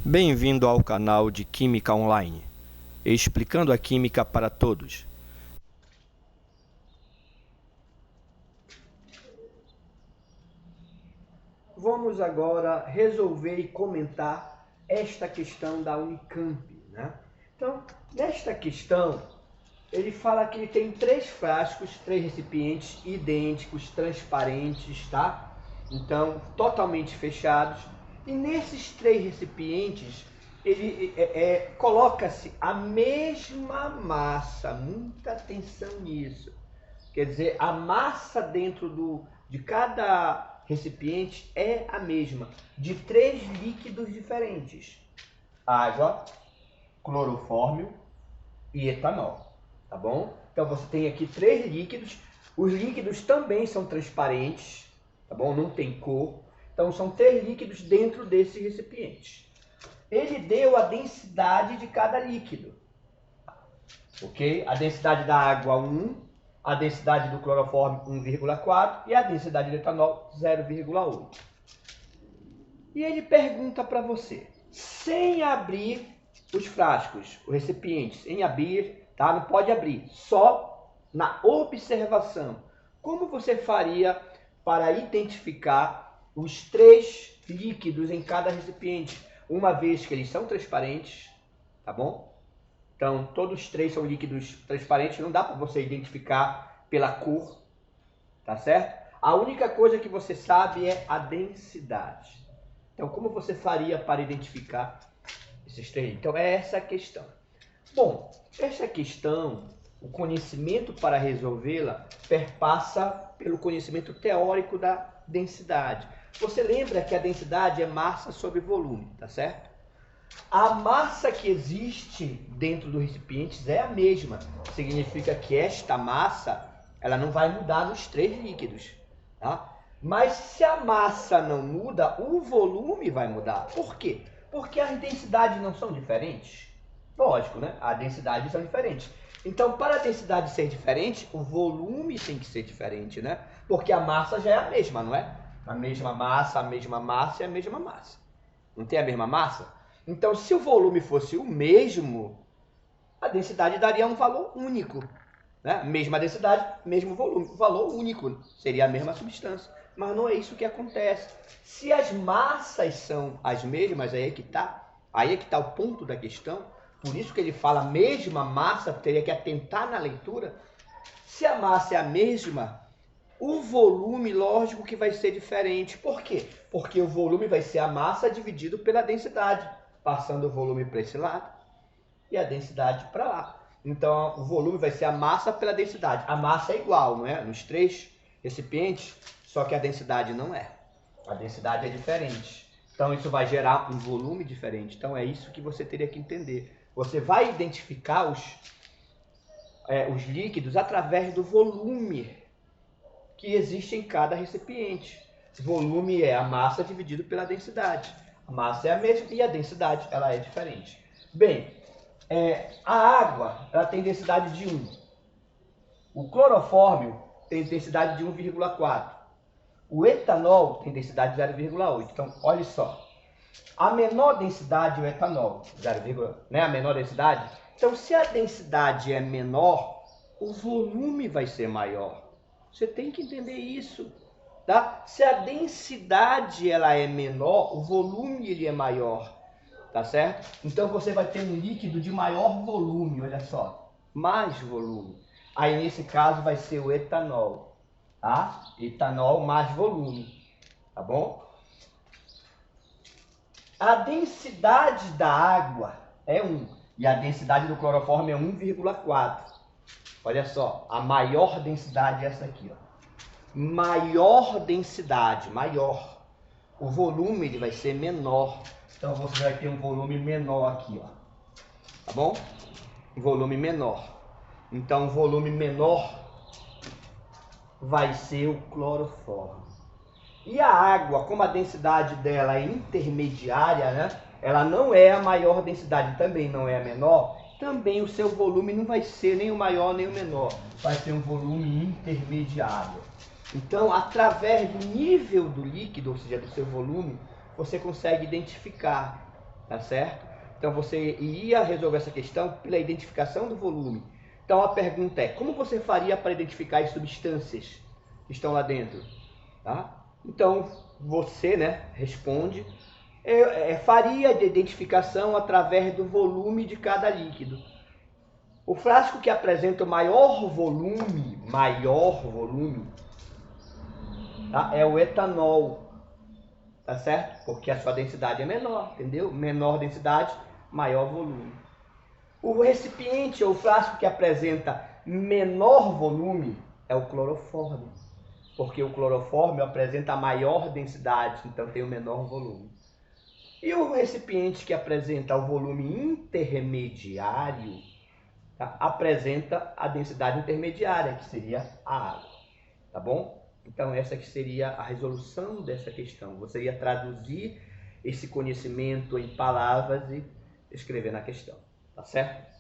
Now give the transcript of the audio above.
Bem-vindo ao canal de Química Online, explicando a química para todos. Vamos agora resolver e comentar esta questão da Unicamp, né? Então, nesta questão, ele fala que ele tem 3 frascos, 3 recipientes idênticos, transparentes, tá? Então, totalmente fechados. E nesses 3 recipientes, ele coloca-se a mesma massa. Muita atenção nisso. Quer dizer, a massa dentro de cada recipiente é a mesma, de 3 líquidos diferentes: água, clorofórmio e etanol, tá bom? Então você tem aqui 3 líquidos, os líquidos também são transparentes, tá bom? Não tem cor, então são 3 líquidos dentro desse recipiente. Ele deu a densidade de cada líquido, ok? A densidade da água 1, a densidade do clorofórmio 1,4 e a densidade do etanol 0,8. E ele pergunta para você, sem abrir os frascos, os recipientes, sem abrir, tá? Não pode abrir, só na observação. Como você faria para identificar os 3 líquidos em cada recipiente, uma vez que eles são transparentes, tá bom? Então, todos os 3 são líquidos transparentes, não dá para você identificar pela cor, tá certo? A única coisa que você sabe é a densidade. Então, como você faria para identificar esses 3? Então, é essa a questão. Bom, essa questão, o conhecimento para resolvê-la perpassa pelo conhecimento teórico da densidade. Você lembra que a densidade é massa sobre volume, tá certo? A massa que existe dentro dos recipientes é a mesma. Significa que esta massa ela não vai mudar nos 3 líquidos, tá? Mas se a massa não muda, o volume vai mudar. Por quê? Porque as densidades não são diferentes. Lógico, né? As densidades são diferentes. Então, para a densidade ser diferente, o volume tem que ser diferente, né? Porque a massa já é a mesma, não é? A mesma massa e a mesma massa. Não tem a mesma massa? Então, se o volume fosse o mesmo, a densidade daria um valor único, né? Mesma densidade, mesmo volume, valor único, seria a mesma substância. Mas não é isso que acontece. Se as massas são as mesmas, aí é que está o ponto da questão. Por isso que ele fala mesma massa, teria que atentar na leitura. Se a massa é a mesma, o volume, lógico que vai ser diferente. Por quê? Porque o volume vai ser a massa dividido pela densidade, passando o volume para esse lado e a densidade para lá. Então, o volume vai ser a massa pela densidade. A massa é igual, não é? Nos 3 recipientes, só que a densidade não é. A densidade é diferente. Então, isso vai gerar um volume diferente. Então, é isso que você teria que entender. Você vai identificar os líquidos através do volume que existe em cada recipiente. O volume é a massa dividido pela densidade. A massa é a mesma e a densidade ela é diferente. Bem, a água ela tem densidade de 1. O clorofórmio tem densidade de 1,4. O etanol tem densidade de 0,8. Então, olha só. A menor densidade é o etanol, 0, né? A menor densidade. Então, se a densidade é menor, o volume vai ser maior. Você tem que entender isso, tá? Se a densidade ela é menor, o volume ele é maior, tá certo? Então você vai ter um líquido de maior volume, olha só, mais volume. Aí nesse caso vai ser o etanol, tá? Etanol mais volume, tá bom? A densidade da água é 1 e a densidade do clorofórmio é 1,4. Olha só, a maior densidade é essa aqui, ó. Maior densidade, maior. O volume ele vai ser menor. Então você vai ter um volume menor aqui, ó. Tá bom? Um volume menor. Então o volume menor vai ser o clorofórmio. E a água, como a densidade dela é intermediária, né? Ela não é a maior densidade, também não é a menor. Também o seu volume não vai ser nem o maior nem o menor. Vai ser um volume intermediário. Então, através do nível do líquido, ou seja, do seu volume, você consegue identificar tá certo? Então você iria resolver essa questão pela identificação do volume. Então a pergunta é, como você faria para identificar as substâncias que estão lá dentro? Tá? Então você, né, responde, faria a identificação através do volume de cada líquido. O frasco que apresenta o maior volume, tá, é o etanol, tá certo? Porque a sua densidade é menor, entendeu? Menor densidade, maior volume. O recipiente ou frasco que apresenta menor volume é o clorofórmio, porque o clorofórmio apresenta a maior densidade, então tem o menor volume. E o recipiente que apresenta o volume intermediário, tá, apresenta a densidade intermediária, que seria a água, tá bom? Então essa que seria a resolução dessa questão. Você ia traduzir esse conhecimento em palavras e escrever na questão, tá certo?